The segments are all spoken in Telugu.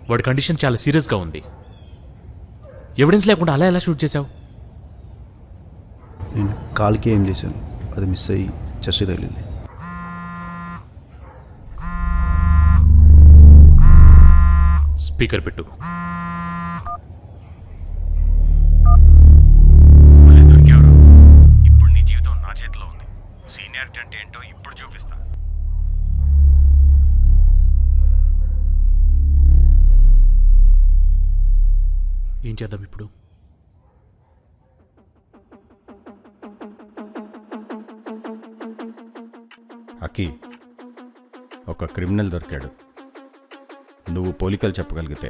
వాడి కండిషన్ చాలా సీరియస్గా ఉంది. ఎవిడెన్స్ లేకుండా అలా ఎలా షూట్ చేశావు? నేను కాల్కి ఏం చేశాను, అది మిస్ అయ్యి చెస్ట్ తగిలింది. స్పీకర్ పెట్టు. ఇప్పుడు నీ జీవితం నా చేతిలో ఉంది. సీనియారిటీ అంటే ఏంటో ఇప్పుడు చూపిస్తా. ఏం చేద్దాం ఇప్పుడు? అకి, ఒక క్రిమినల్ దొరికాడు. నువ్వు పోలికలు చెప్పగలిగితే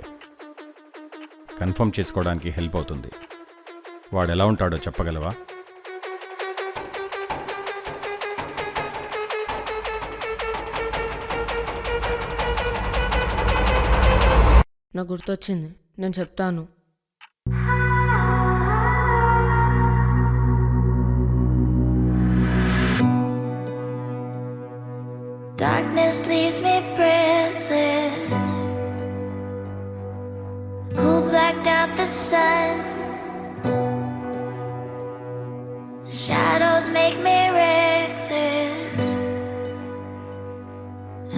కన్ఫర్మ్ చేసుకోవడానికి హెల్ప్ అవుతుంది. వాడు ఎలా ఉంటాడో చెప్పగలవా? నాకు గుర్తొచ్చింది, నేను చెప్తాను. Darkness leaves me breathless. Who blacked out the sun? Shadows make me reckless.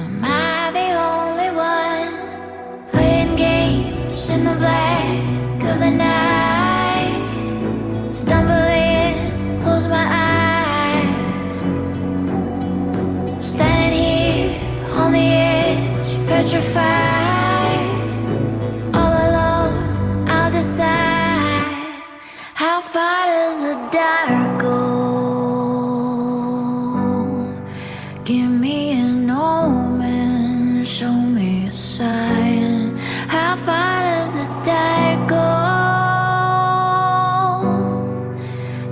Am I the only one playing games in the black of the night? Stumbling, close my eyes. Standing here on the edge, petrified. All alone, I'll decide. How far does the dark go? Give me an omen, show me a sign. How far does the dark go?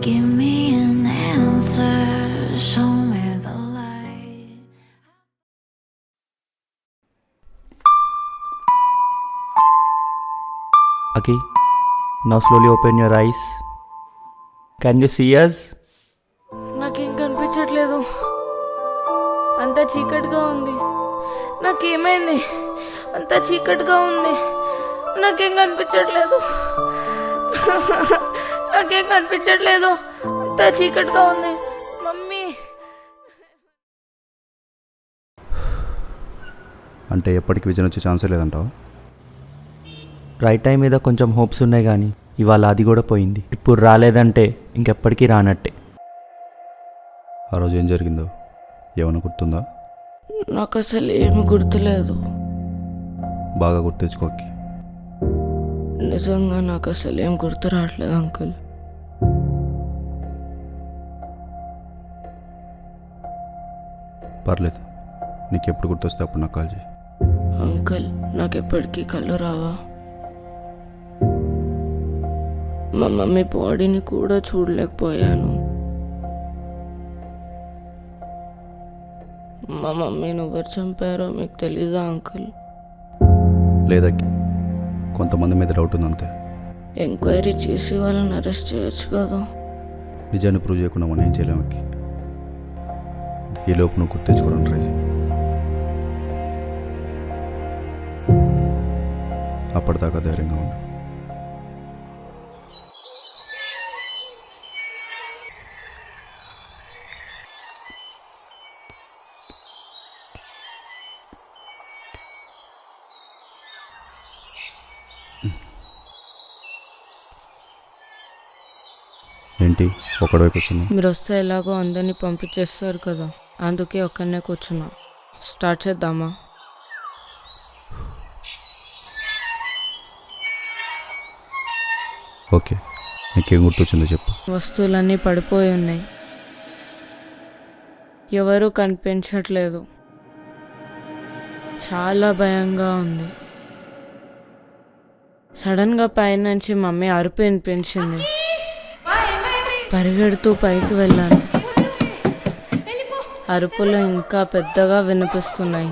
Give me an answer, show me the light. Aki, now slowly open your eyes. Can you see us? నాకేం కనిపించట్లేదు, అంతా చీకటిగా ఉంది. నాకేమైంది? అంతా చీకటిగా ఉంది, నాకేం కనిపించట్లేదు. నాకేం కనిపించట్లేదు, అంతా చీకటిగా ఉంది. మమ్మీ, అంటే ఎప్పటికి విజన్ వచ్చే ఛాన్సే లేదంటావా? రైట్ టైం మీద కొంచెం హోప్స్ ఉన్నాయి కానీ ఇవాళ అది కూడా పోయింది. ఇప్పుడు రాలేదంటే ఇంకెప్పటికీ రానట్టే. ఆ రోజు ఏం జరిగిందో ఏమైనా గుర్తుందా? నాకు అసలు ఏమి గుర్తులేదు. బాగా గుర్తు తెచ్చుకోకి. నిజంగా నాకు అసలు ఏం గుర్తు రావట్లేదు అంకుల్. పర్లేదు, నీకు ఎప్పుడు గుర్తొస్తే అప్పుడు నాకు కాల్ చేయి. అంకుల్, నాకు ఎప్పటికీ కళ్ళు రావా? మా మమ్మీ బాడీని కూడా చూడలేకపోయాను. మా మమ్మీని ఎవరు చంపారో మీకు తెలీదా అంకుల్? లేదా కొంతమంది మీద డౌట్ ఉంది అంతే. ఎంక్వైరీ చేసి వాళ్ళని అరెస్ట్ చేయొచ్చు కదా. నిజాన్ని ప్రూవ్ చేయకుండా మనం ఏం చేయలేము. ఈ లోపు నువ్వు గుర్తు తెచ్చుకోవడానికి ట్రై చేయి. అప్పటిదాకా ధైర్యంగా ఉండు. ఏంటి ఒకడవైపు కూర్చున్నా? మీరు వస్తే ఎలాగో అందరినీ పంపించేస్తారు కదా, అందుకే ఒక్కనే కూర్చున్నా. స్టార్ట్ చేద్దామా? ఓకే, నీకేం గుర్తొచ్చిందో చెప్పు. వస్తువులన్నీ పడిపోయి ఉన్నాయి, ఎవరూ కనిపించట్లేదు. చాలా భయంగా ఉంది. సడన్గా పైనుంచి మమ్మీ అరుపు వినిపించింది. పరిగెడుతూ పైకి వెళ్ళాను. అరుపులు ఇంకా పెద్దగా వినిపిస్తున్నాయి.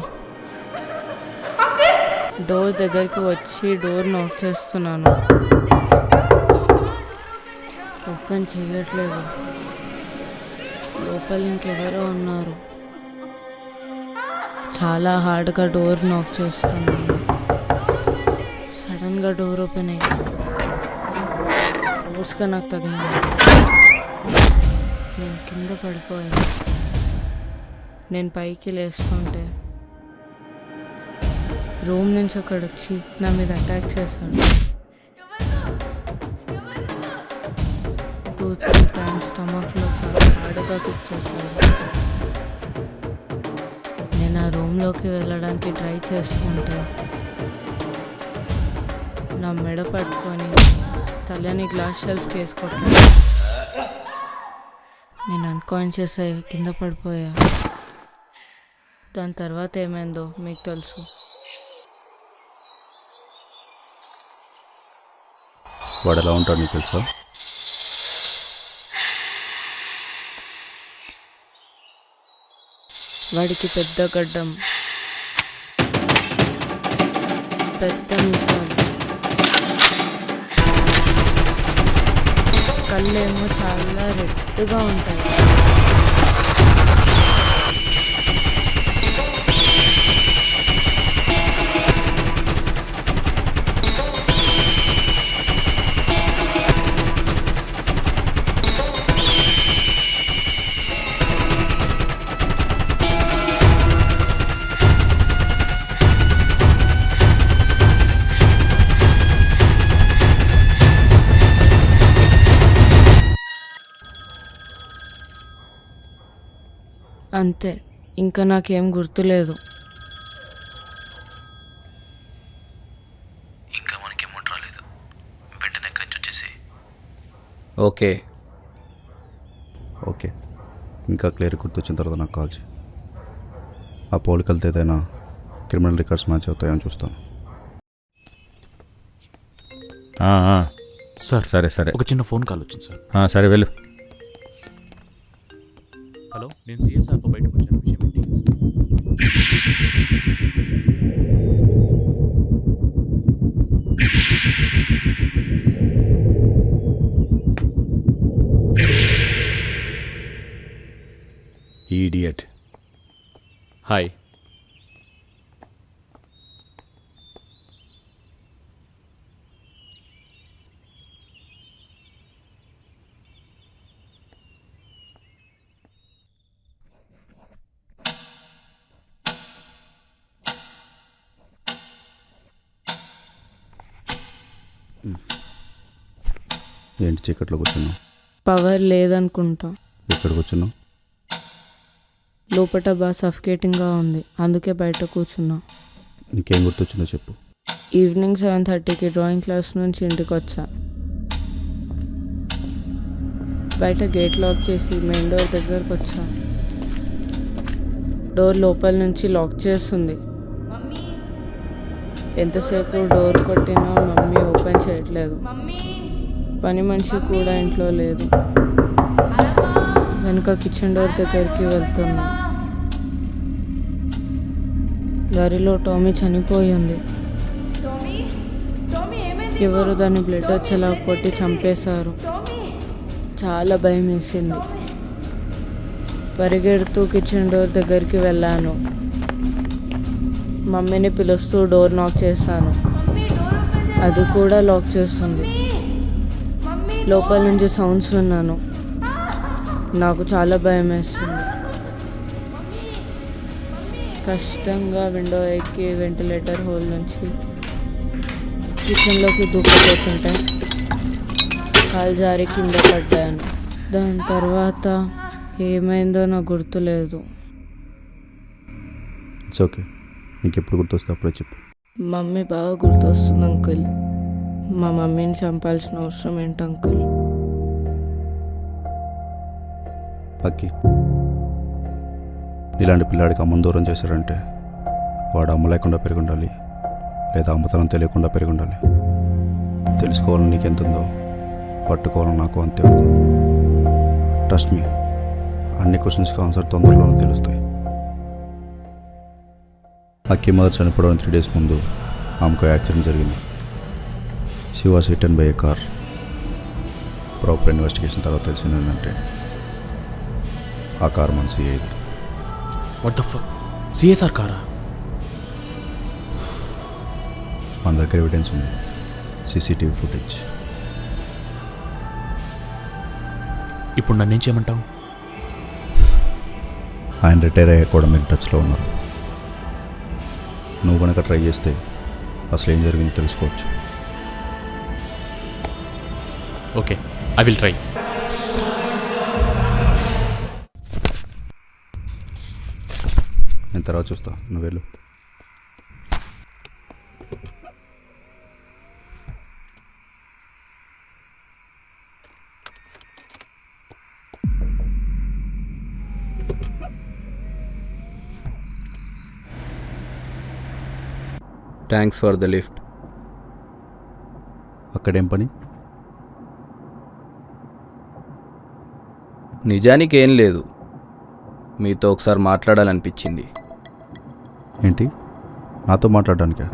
డోర్ దగ్గరికి వచ్చి డోర్ నాక్ చేస్తున్నాను. ఓపెన్ చేయట్లేదు. లోపల ఇంకెవరో ఉన్నారు. చాలా హార్డ్గా డోర్ నాక్ చేస్తున్నాను. సడన్గా డోర్ ఓపెన్ అయ్యి ఫోర్స్గా నాకు తగిలింది. నేను కింద పడిపోయాను. నేను పైకి లేస్తుంటే రూమ్ నుంచి ఒకడు వచ్చి నా మీద అటాక్ చేశాడు. 2-3 టైమ్స్ స్టమక్లో చాలా హార్డ్గా కిక్ చేశాడు. నేను ఆ రూమ్లోకి వెళ్ళడానికి ట్రై చేస్తుంటే నా మెడ పట్టుకొని తలని గ్లాస్ షెల్ఫ్కి వేసుకొట్టాను. నేను అన్కాన్షియస్ అయ్యి కింద పడిపోయా. దాని తర్వాత ఏమైందో మీకు తెలుసు. వాడు ఎలా ఉంటాడు నీకు తెలుసా? వాడికి పెద్ద గడ్డం, పెద్ద మీసాలు, కళ్ళేమో చాలా రెడ్గా ఉంటాయి. అంతే, ఇంకా నాకేం గుర్తులేదు. ఇంకా మనకి అమౌంట్ రాలేదు, వెంటనే ఎక్కడి నుంచి వచ్చేసి. ఓకే ఓకే, ఇంకా క్లియర్ గుర్తొచ్చిన తర్వాత నాకు కాల్ చేయి. ఆ పోలికలతో ఏదైనా క్రిమినల్ రికార్డ్స్ మ్యాచ్ అవుతాయని చూస్తాను. సార్ సరే సరే ఒక చిన్న ఫోన్ కాల్ వచ్చింది సార్. సరే వెళ్ళు. హలో, నేను సిఎస్ఆర్తో బయటకు వచ్చాను. విషయం ఏంటి? ఈడియట్. హాయ్. ఏంటి చీకట్లో కూర్చున్నావు? పవర్ లేదనుకుంటా. ఎక్కడ కూర్చున్నావు? లోపల బాగా సఫికేటింగ్గా ఉంది, అందుకే బయట కూర్చున్నా. నీకేం గుర్తొచ్చిందో చెప్పు. ఈవినింగ్ 7:30కి డ్రాయింగ్ క్లాస్ నుంచి ఇంటికి వచ్చా. బయట గేట్ లాక్ చేసి మెయిన్ డోర్ దగ్గరకు వచ్చా. డోర్ లోపల నుంచి లాక్ చేస్తుంది. ఎంతసేపు డోర్ కొట్టినా మమ్మీ ఓపెన్ చేయట్లేదు. పని మనిషి కూడా ఇంట్లో లేదు. వెనుక కిచెన్ డోర్ దగ్గరికి వెళ్తున్నా. దారిలో టామీ చనిపోయి ఉంది. ఎవరు దాన్ని బ్లడ్ వచ్చేలా కొట్టి చంపేశారు. చాలా భయం వేసింది. పరిగెడుతూ కిచెన్ డోర్ దగ్గరికి వెళ్ళాను. మమ్మీని పిలుస్తూ డోర్ నాక్ చేశాను. అది కూడా లాక్ చేస్తుంది. లోపల నుంచి సౌండ్స్ విన్నాను. నాకు చాలా భయం వేస్తుంది. కష్టంగా విండో ఎక్కి వెంటిలేటర్ హోల్ నుంచి కిచెన్లోకి దూకిపోతుంటే కాలు జారి కింద పడ్డాను. దాని తర్వాత ఏమైందో నాకు గుర్తులేదు. ఇట్స్ ఓకే, నీకు ఎప్పుడు గుర్తొస్తే అప్పుడే చెప్పు. మమ్మీ బాగా గుర్తొస్తుంది అంకుల్. మా మమ్మీని చంపాల్సిన అవసరం ఏంటి అంకుల్? పక్కి ఇలాంటి పిల్లాడికి అమ్మని దూరం చేశారంటే వాడు అమ్మ లేకుండా పెరిగి ఉండాలి, లేదా అమ్మతనం తెలియకుండా పెరిగి ఉండాలి. తెలుసుకోవాలని నీకెంతుందో పట్టుకోవాలని నాకు అంతే ఉంది. ట్రస్ట్ మీ, అన్ని క్వశ్చన్స్కి ఆన్సర్ తొందరలోనే తెలుస్తాయి. అక్కి మదర్ చనిపోవడం 3 days ముందు ఆమెకు యాక్సిడెంట్ జరిగింది. She was hitten by a car. Proper investigation తర్వాత తెలిసింది ఏంటంటే ఆ కార్ మన సిఐది. What the fuck? సిఎస్ఆర్ కారా? మన దగ్గర ఎవిడెన్స్ ఉంది. CCTV footage. ఇప్పుడు నన్నేం చేయమంటావు? ఆయన రిటైర్ అయ్యాక కూడా మీరు టచ్లో ఉన్నారు. నువ్వు కనుక ట్రై చేస్తే అసలు ఏం జరిగిందో తెలుసుకోవచ్చు. Okay, I will try. నేను తర్వాత చూస్తా, నువ్వు వెళ్ళు. Thanks for the lift. అక్కడేం పని? నిజానికి ఏం లేదు, మీతో ఒకసారి మాట్లాడాలనిపించింది. ఏంటి, నాతో మాట్లాడడానికా?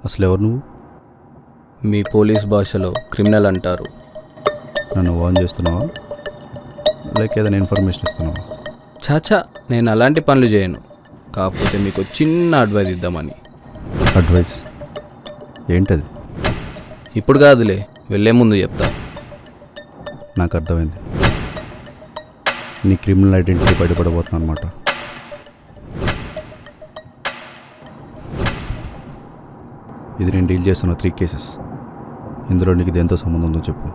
అసలు ఎవరు నువ్వు? మీ పోలీస్ భాషలో క్రిమినల్ అంటారు. నన్ను వార్న్ చేస్తున్నావా, లేక ఏదైనా ఇన్ఫర్మేషన్ ఇస్తున్నావా? చాచా, నేను అలాంటి పనులు చేయను. కాకపోతే మీకు చిన్న అడ్వైస్ ఇద్దామని. అడ్వైస్ ఏంటది? ఇప్పుడు కాదులే, వెళ్ళే ముందు చెప్తా. నాకు అర్థమైంది, నీ క్రిమినల్ ఐడెంటిటీ బయటపడబోతున్నా అనమాట. ఇది నేను డీల్ చేస్తున్న 3 కేసెస్. ఇందులో నీకు దేంతో సంబంధం ఉందో చెప్పు.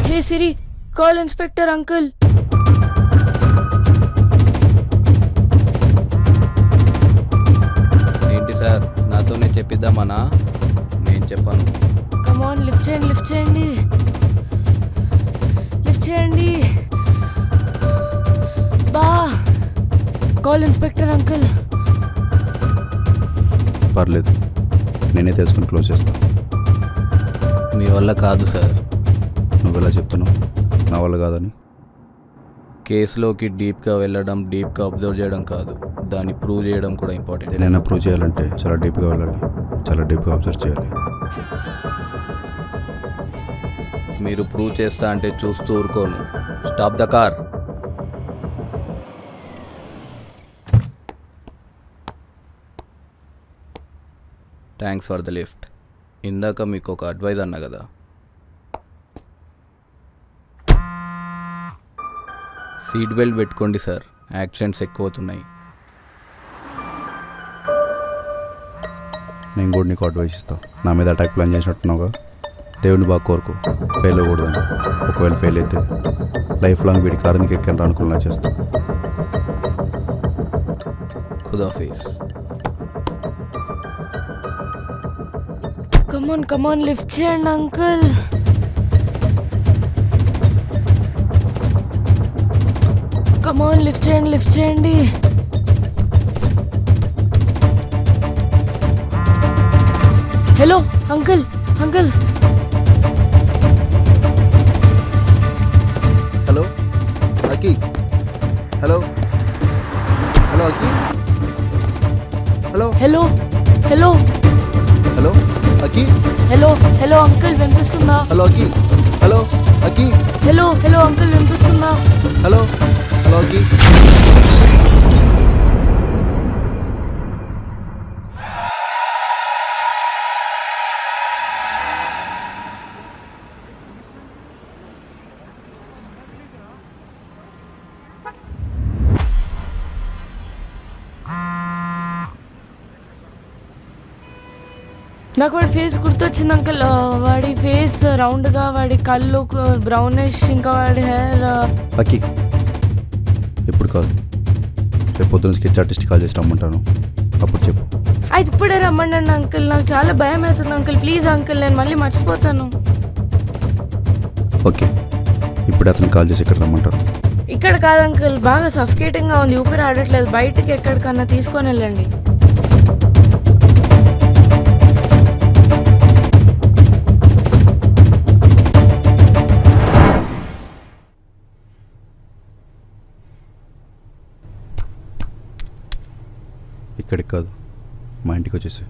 హే సిరి, కాల్ ఇన్స్పెక్టర్ అంకుల్. ఏంటి సార్, నాతోనే చెప్పిద్దామనా? నేను చెప్పాను. కమాన్, లిఫ్ట్ చేయండి, లిఫ్ట్ చేయండి, లిఫ్ట్ చేయండి. బా, కాల్ ఇన్స్పెక్టర్ అంకుల్. పర్లేదు, నేనే తెలుసుకుని క్లోజ్ చేస్తాను. మీ వల్ల కాదు సార్. నువ్వు ఎలా చెప్తున్నావు నా వల్ల కాదని? కేసులోకి డీప్గా వెళ్ళడం, డీప్గా అబ్జర్వ్ చేయడం కాదు, దాన్ని ప్రూవ్ చేయడం కూడా ఇంపార్టెంట్. ఏదైనా ప్రూవ్ చేయాలంటే చాలా డీప్గా వెళ్ళాలి, చాలా డీప్గా అబ్జర్వ్ చేయాలి. మీరు ప్రూవ్ చేస్తా అంటే చూస్తూ ఊరుకోను. Stop the car. Thanks for the lift. ఇందాక మీకు ఒక అడ్వైజ్ అన్నా కదా, సీట్ బెల్ట్ పెట్టుకోండి సార్, యాక్సిడెంట్స్ ఎక్కువ అవుతున్నాయి. నేను కూడా నీకు అడ్వైస్ ఇస్తాను. నా మీద అటాక్ ప్లాన్ చేసినట్టున్నావుగా, దేవుని బాగా కోరుకో, ఫెయిల్ అవ్వకూడదని. ఒకవేళ ఫెయిల్ అయితే లైఫ్ లాంగ్ వీడి కారునికి ఎక్కని రానుకున్నా చేస్తాను. ఖుదాఫీజ్. కమాన్ కమాన్, లిఫ్ట్ చేయండి అంకుల్. కమాన్, లిఫ్ట్ చేయండి, లిఫ్ట్ చేయండి. Hello uncle, uncle. Hello Aki, hello hello Aki, hello hello hello hello Aki, hello hello uncle, వినిపిస్తుందా? Hello Aki, hello Aki, hello hello uncle, వినిపిస్తుందా? Hello hello Aki. నాకు వాడి ఫేస్ గుర్తొచ్చింది అంకుల్. వాడి ఫేస్ రౌండ్గా, వాడి కళ్ళు బ్రౌనిష్, ఇంకా వాడి హెయిర్. అకి, ఎప్పుడు కాదు, రేపు పొద్దున్న స్కెచ్ ఆర్టిస్ట్ కాల్ చేసి రమ్మంటాను, అప్పుడు చెప్పు. అయితే ఇప్పుడే రమ్మండి అంకుల్, నాకు చాలా భయం అవుతుంది అంకుల్. ప్లీజ్ అంకుల్, నేను మళ్ళీ మర్చిపోతాను. ఓకే, ఇప్పుడు అతను కాల్ చేసి ఇక్కడ రమ్మంటాను. ఇక్కడ కాదు అంకుల్, బాగా సఫికేటింగ్గా ఉంది, ఊపిరి ఆడట్లేదు. బయటికి ఎక్కడికన్నా తీసుకొని వెళ్ళండి. ఇక్కడికి కాదు, మా ఇంటికి వచ్చేసి.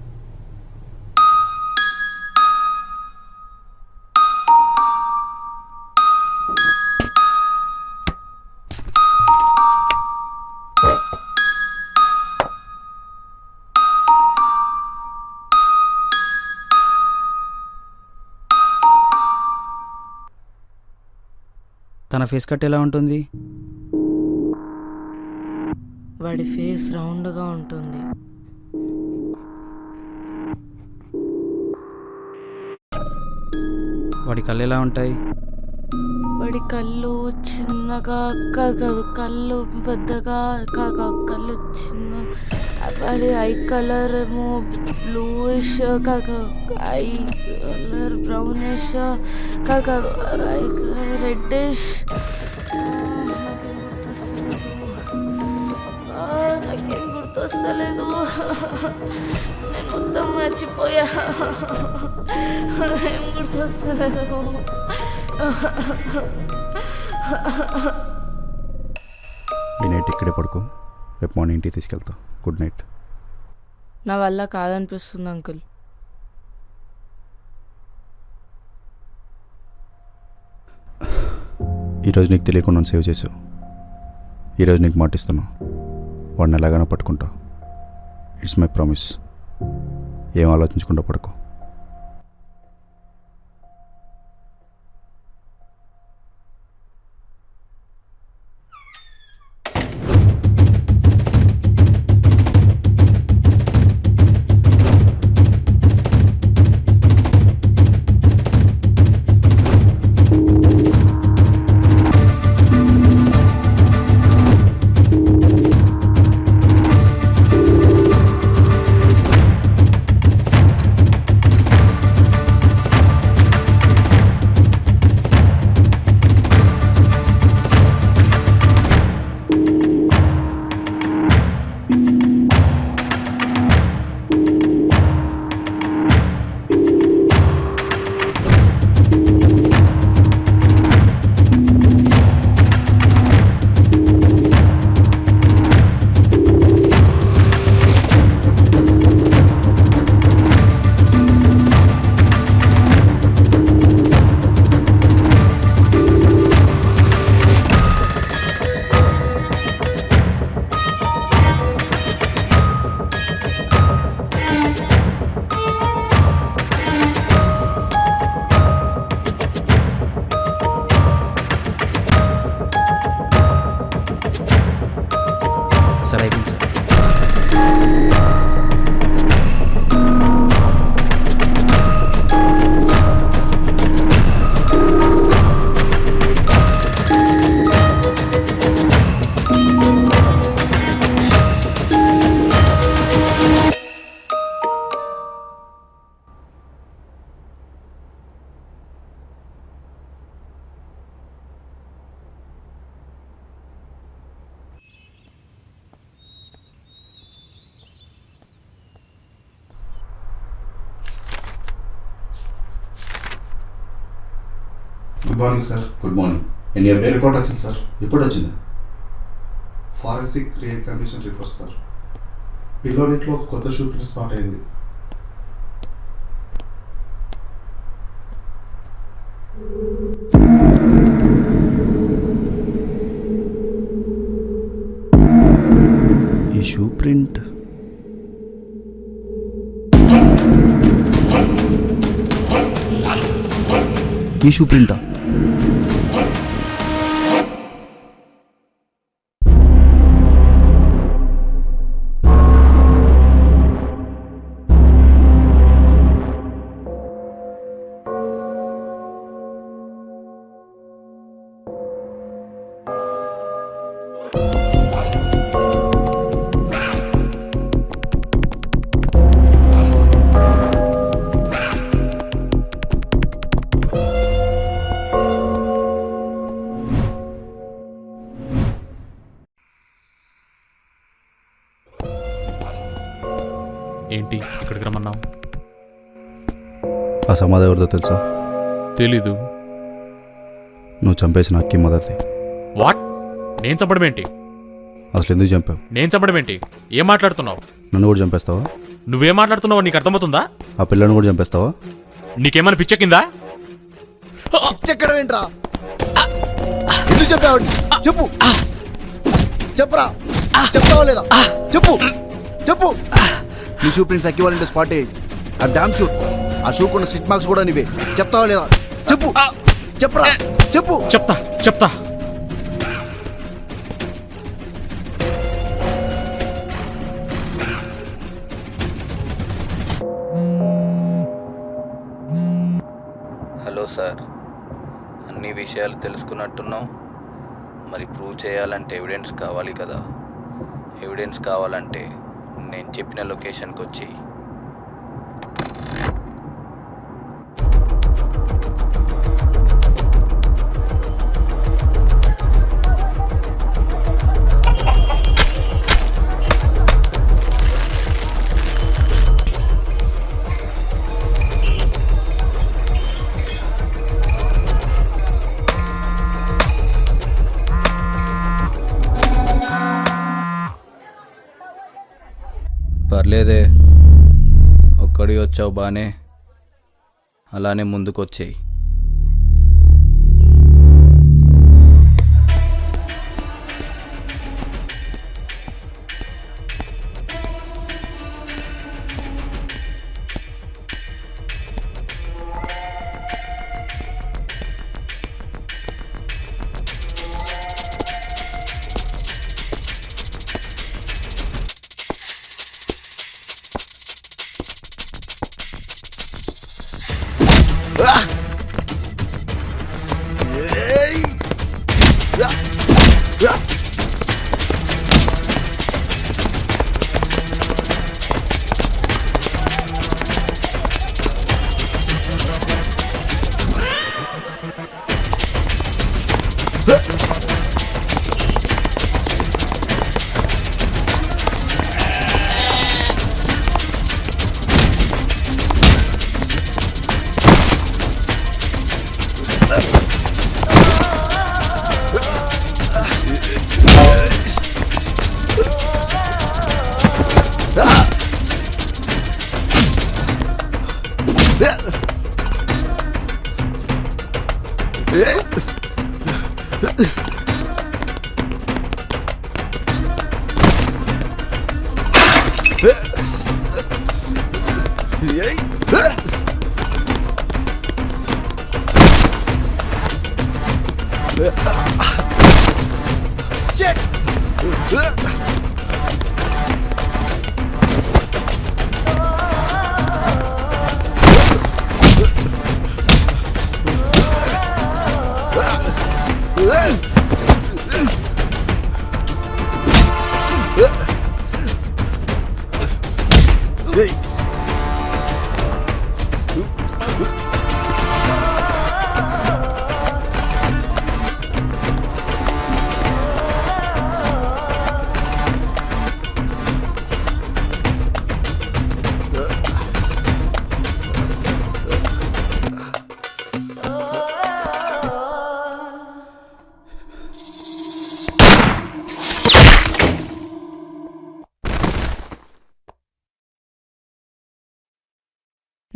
తన ఫేస్ కట్ ఎలా ఉంటుంది? వాడి ఫేస్ రౌండ్గా ఉంటుంది. వాడి కళ్ళు ఎలా ఉంటాయి? వాడి కళ్ళు చిన్నగా కాదు, కళ్ళు పెద్దగా కాక కళ్ళు చిన్న. వాడి ఐ కలర్ ఏమో బ్లూయిష్ కాక ఐ కలర్ బ్రౌనిష్ కాక ఐ రెడ్డిష్. నాకేం గుర్తొస్తలేదు. నేను మొత్తం మర్చిపోయా. ఏం గుర్తొస్తలేదు. ఈ నైట్ ఇక్కడే పడుకో, రేపు మార్నింగ్ ఇంటికి తీసుకెళ్తా. Good night. నా వల్ల కాదనిపిస్తుంది అంకుల్. ఈరోజు నీకు తెలియకుండా నన్ను సేవ్ చేసావు. ఈరోజు నీకు మాటిస్తున్నా, వాడిని ఎలాగైనా పట్టుకుంటా. It's my promise. ఏం ఆలోచించకుండా పడుకో. సరే అయిపోయింది sir. Good morning sir. Good morning. Any update? Report వచ్చింది సార్. ఎప్పుడు వచ్చింది? Forensic re examination report sir. పిల్లోనిట్లో ఒక కొత్త షూ ప్రింట్ స్పాట్ అయింది. ఈ షూ ప్రింట్ ఈ షూ ప్రింటా? ఏంటి ఇక్కడికి రమ్మన్నావు? ఆ సమాధి ఎవరిదో తెలుసా? తెలీదు. నువ్వు చంపేసిన అక్కి మదర్ది. వాట్? నేను చంపడం ఏంటి? అసలు ఎందుకు చంపావు? నేను చంపడం ఏంటి? ఏం మాట్లాడుతున్నావు? నన్ను కూడా చంపేస్తావా? నువ్వేం మాట్లాడుతున్నావు నీకు అర్థమవుతుందా? ఆ పిల్లని కూడా చంపేస్తావా? నీకేమైనా పిచ్చెక్కిందా? చెక్కడం ఏంట్రా? ఎందుకు చెప్పావు? చెప్పు, చెప్పరా, చెప్తావా లేదా? చెప్పు చెప్పు. నీ షూ ప్రింట్స్ అక్కివ్వాలంటే స్పాట్ ఆ డామ్ షూ, ఆ షూకున్న స్టిచ్ మార్క్స్ కూడా నీవే. చెప్తావా లేదా? చెప్పు, చెప్పరా, చెప్పు. చెప్తా చెప్తా. హలో సార్, అన్ని విషయాలు తెలుసుకున్నట్టున్నావు. మరి ప్రూవ్ చేయాలంటే ఎవిడెన్స్ కావాలి కదా. ఎవిడెన్స్ కావాలంటే నేను చెప్పిన లొకేషన్కి వచ్చి పర్లేదే, ఒక్కడి వచ్చావు బానే, అలానే ముందుకు వచ్చేయి.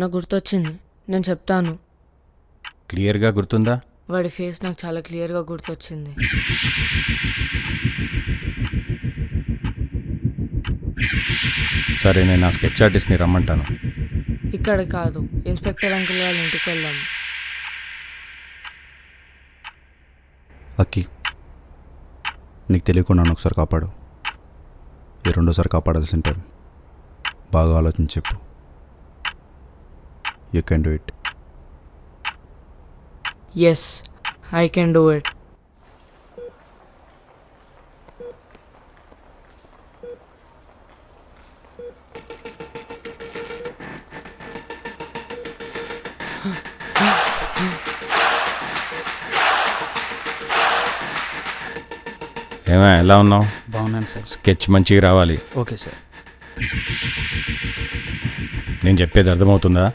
నాకు గుర్తొచ్చింది, నేను చెప్తాను. క్లియర్గా గుర్తుందా? వాడి ఫేస్ నాకు చాలా క్లియర్గా గుర్తొచ్చింది. సరే, నేను ఆ స్కెచ్ ఆర్టిస్ట్ని రమ్మంటాను. ఇక్కడ కాదు, ఇన్స్పెక్టర్ అంకుల్ వాళ్ళ ఇంటికి వెళ్దాం. అక్కి, నీకు తెలియకుండా నన్ను ఒకసారి కాపాడు. ఈ రెండోసారి కాపాడాల్సిన టైం. బాగా ఆలోచించి చెప్పు. You can do it. Yes, I can do it. ఏమా, ఎలా ఉన్నావు? బాగున్నాను సార్. స్కెచ్ మంచిగా రావాలి. Okay sir. నేను చెప్పేది అర్థమవుతుందా?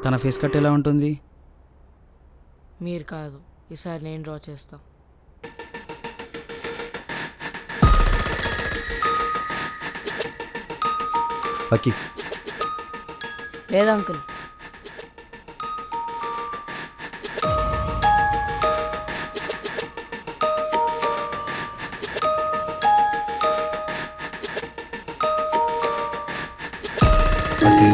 తన ఫేస్ కట్ ఎలా ఉంటుంది? మీరు కాదు, ఈసారి నేను డ్రా చేస్తా. అక్కి లేదా అంకుల్? అక్కి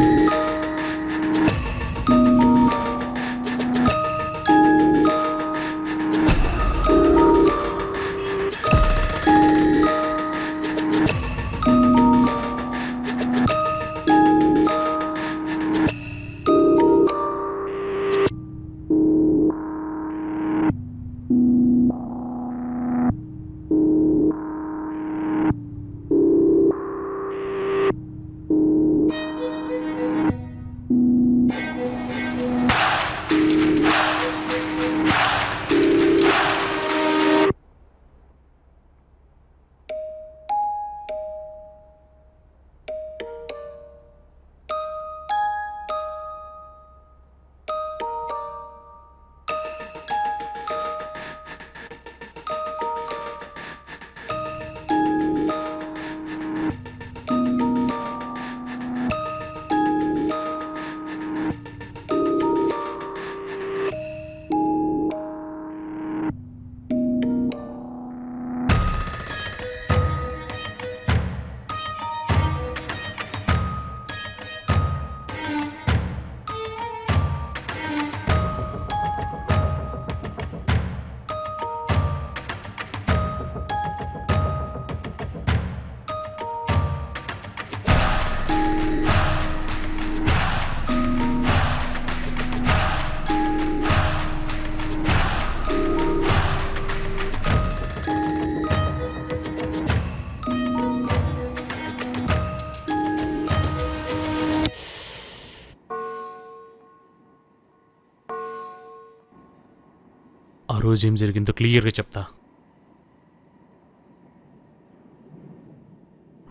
ఆ రోజు ఏం జరిగిందో క్లియర్గా చెప్తా.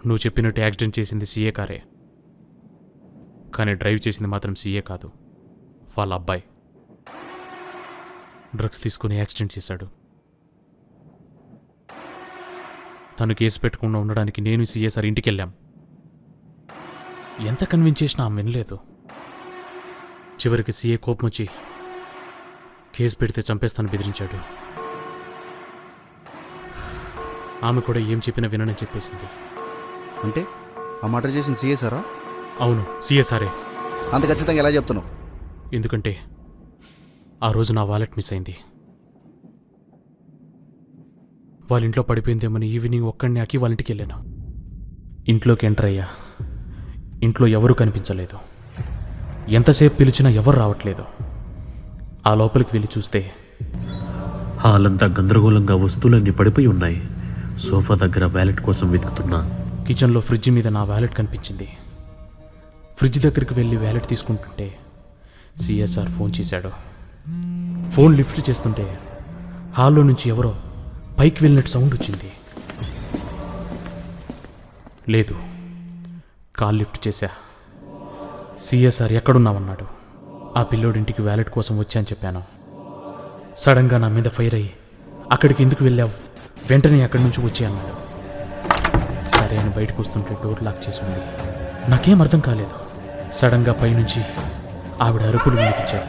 నువ్వు చెప్పినట్టు యాక్సిడెంట్ చేసింది సీఏ కారే, కానీ డ్రైవ్ చేసింది మాత్రం సీఏ కాదు, వాళ్ళ అబ్బాయి. డ్రగ్స్ తీసుకుని యాక్సిడెంట్ చేశాడు. తను కేసు పెట్టకుండా ఉండడానికి నేను సీఏ సార్ ఇంటికి వెళ్ళాం. ఎంత కన్విన్స్ చేసినా ఆమె వినలేదు. చివరికి సీఏ కోపం వచ్చి కేసు పెడితే చంపేస్తాను బెదిరించాడు. ఆమె కూడా ఏం చెప్పినా వినని చెప్పేసింది. అంటే ఆ మర్డర్ చేసిన సిఎస్ఆరా? అవును, సిఎస్ఆరే. అంత ఖచ్చితంగా ఎలా చెప్తున్నావు? ఎందుకంటే ఆ రోజు నా వాలెట్ మిస్ అయింది. వాళ్ళ ఇంట్లో పడిపోయిందేమని ఈవినింగ్ ఒక్కడిని ఆకి వాళ్ళ ఇంటికి వెళ్ళాను. ఇంట్లోకి ఎంటర్ అయ్యా. ఇంట్లో ఎవరూ కనిపించలేదు. ఎంతసేపు పిలిచినా ఎవరు రావట్లేదు. ఆ లోపలికి వెళ్ళి చూస్తే హాల్ అంతా గందరగోళంగా వస్తువులన్నీ పడిపోయి ఉన్నాయి. సోఫా దగ్గర వ్యాలెట్ కోసం వెతుకుతున్నా. కిచెన్లో ఫ్రిడ్జ్ మీద నా వ్యాలెట్ కనిపించింది. ఫ్రిడ్జ్ దగ్గరికి వెళ్ళి వ్యాలెట్ తీసుకుంటుంటే సిఎస్ఆర్ ఫోన్ చేశాడు. ఫోన్ లిఫ్ట్ చేస్తుంటే హాల్లో నుంచి ఎవరో పైకి వెళ్ళినట్టు సౌండ్ వచ్చింది. లేదు, కాల్ లిఫ్ట్ చేశా. సిఎస్ఆర్ ఎక్కడున్నామన్నాడు. ఆ పిల్లోడింటికి వ్యాలెట్ కోసం వచ్చా అని చెప్పాను. సడన్గా నా మీద ఫైర్ అయ్యి అక్కడికి ఎందుకు వెళ్ళావు, వెంటనే అక్కడి నుంచి వచ్చి అన్నాడు. సరే అని బయటకు వస్తుంటే డోర్ లాక్ చేసి ఉంది. నాకేం అర్థం కాలేదు. సడన్గా పైనుంచి ఆవిడ అరుపులు వినిపించాయి.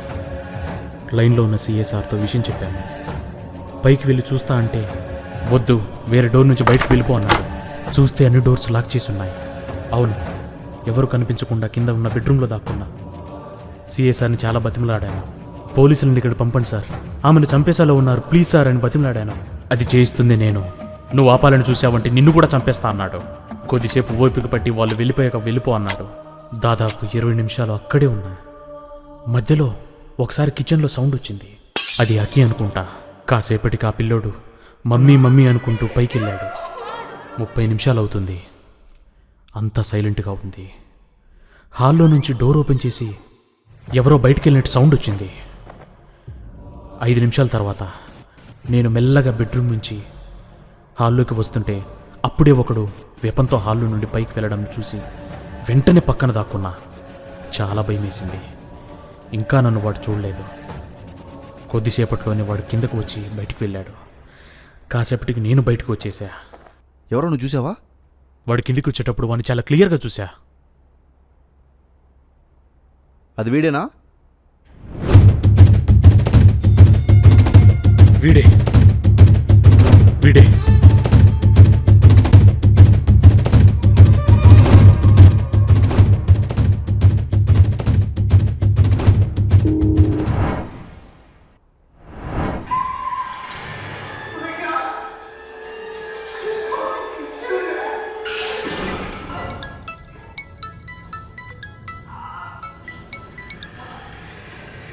లైన్లో ఉన్న సిఎస్ఆర్తో విషయం చెప్పాను. పైకి వెళ్ళి చూస్తా అంటే వద్దు, వేరే డోర్ నుంచి బయటకు వెళ్ళిపో అన్నాడు. చూస్తే అన్ని డోర్స్ లాక్ చేసి ఉన్నాయి. అవును, ఎవరు కనిపించకుండా కింద ఉన్న బెడ్రూమ్లో దాక్కున్నా. సిఎస్ఆర్ని చాలా బతిమలాడాను. పోలీసులను ఇక్కడ పంపండి సార్, ఆమెను చంపేసాలో ఉన్నారు, ప్లీజ్ సార్ అని బతిమలాడాను. అది చేయిస్తుంది నేను. నువ్వు ఆపాలని చూసావంటే నిన్ను కూడా చంపేస్తా అన్నాడు. కొద్దిసేపు ఓపిక పట్టి వాళ్ళు వెళ్ళిపోయాక వెళ్ళిపో అన్నాడు. దాదాపు 20 నిమిషాలు అక్కడే ఉన్నా. మధ్యలో ఒకసారి కిచెన్లో సౌండ్ వచ్చింది. అది అకి అనుకుంటా. కాసేపటికి ఆ పిల్లోడు మమ్మీ మమ్మీ అనుకుంటూ పైకి వెళ్ళాడు. 30 నిమిషాలు అవుతుంది. అంతా సైలెంట్గా ఉంది. హాల్లో నుంచి డోర్ ఓపెన్ చేసి ఎవరో బయటికి వెళ్ళినట్టు సౌండ్ వచ్చింది. 5 నిమిషాల తర్వాత నేను మెల్లగా బెడ్రూమ్ నుంచి హాల్లోకి వస్తుంటే అప్పుడే ఒకడు వెపంతో హాల్లో నుండి పైకి వెళ్ళడం చూసి వెంటనే పక్కన దాక్కున్నా. చాలా భయం వేసింది. ఇంకా నన్ను వాడు చూడలేదు. కొద్దిసేపట్లోనే వాడు కిందకు వచ్చి బయటికి వెళ్ళాడు. కాసేపటికి నేను బయటకు వచ్చేసా. ఎవరో నువ్వు చూసావా? వాడు కిందికి వచ్చేటప్పుడు వాడిని చాలా క్లియర్గా చూసా. అది వీడేనా? వీడే వీడే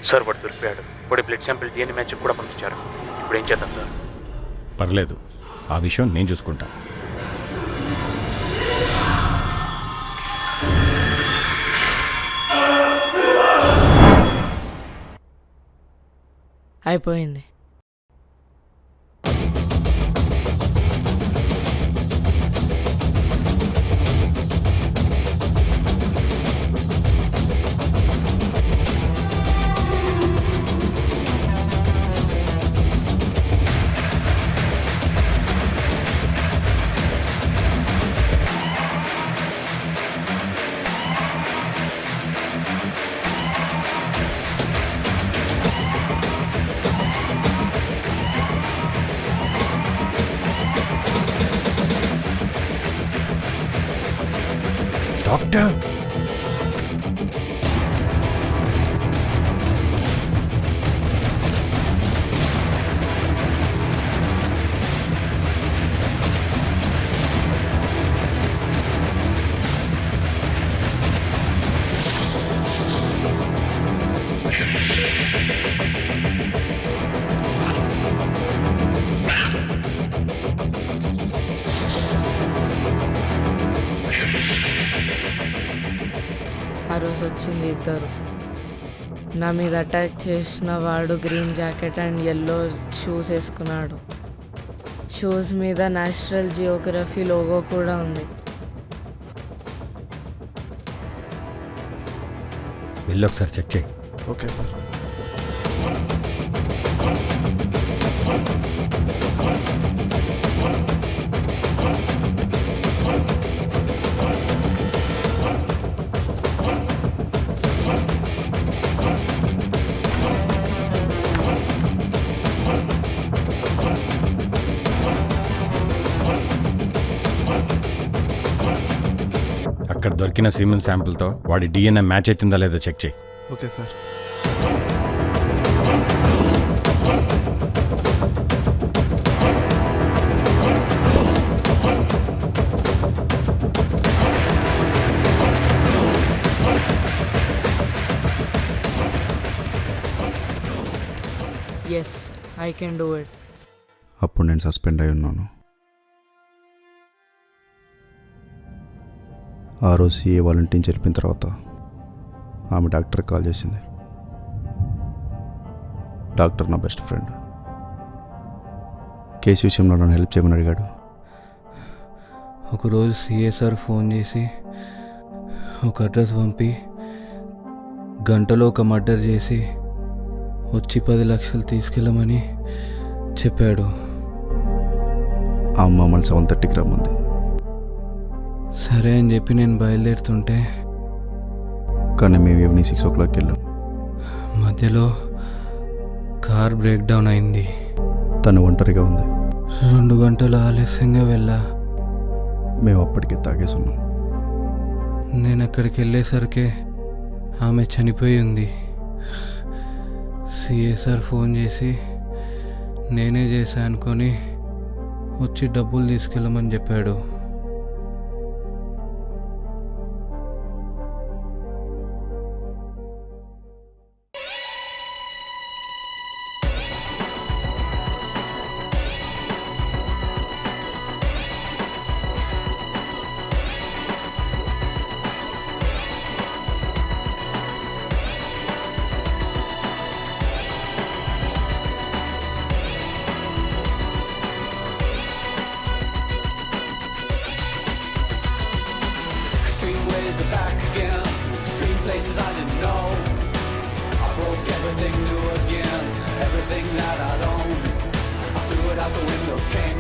సార్. వాడు దొరికిపోయాడు. వాడి బ్లడ్ శాంపిల్ DNA మ్యాచ్ కూడా పంపించారు. ఇప్పుడు ఏం చేద్దాం సార్? పర్లేదు, ఆ విషయం నేను చూసుకుంటా. అయిపోయింది. డాక్టర్, ఆ రోజు వచ్చింది ఇద్దరు. నా మీద అటాక్ చేసిన వాడు green jacket and yellow shoes వేసుకున్నాడు. షూస్ మీద నేషనల్ జియోగ్రఫీ లోగో కూడా ఉంది. వెళ్ళి ఒకసారి చెక్ చేయి. Okay sir. అక్కడ దొరికిన సీమెన్ శాంపుల్తో వాడి DNA మ్యాచ్ అవుతుందా లేదా చెక్ చేయి. Okay sir. Yes, I can do it. అప్పుడు నేను సస్పెండ్ అయి ఉన్నాను. ఆ రోజు CA వాలంటీర్ని చెప్పిన తర్వాత ఆమె డాక్టర్కి కాల్ చేసింది. డాక్టర్ నా బెస్ట్ ఫ్రెండ్. కేసు విషయంలో నన్ను హెల్ప్ చేయమని అడిగాడు. ఒకరోజు CA సార్ ఫోన్ చేసి ఒక అడ్రస్ పంపి గంటలో ఒక మర్డర్ చేసి వచ్చి 10 లక్షలు తీసుకెళ్ళమని చెప్పాడు. ఆ అమ్మ మళ్ళీ 7:30కి రమ్మంది. సరే అని చెప్పి నేను బయలుదేరుతుంటే కానీ మేము ఈవినింగ్ 6 o'clockకి వెళ్ళాం. మధ్యలో కార్ బ్రేక్ డౌన్ అయింది. తను ఒంటరిగా ఉంది. 2 గంటలు ఆలస్యంగా వెళ్ళా. మేము అప్పటికే తాగేసి ఉన్నాం. నేను అక్కడికి వెళ్ళేసరికి ఆమె చనిపోయి ఉంది. CA సార్ ఫోన్ చేసి నేనే చేశా అనుకొని వచ్చి డబ్బులు తీసుకెళ్ళమని చెప్పాడు. everything that I'd owned. I threw it out the window, came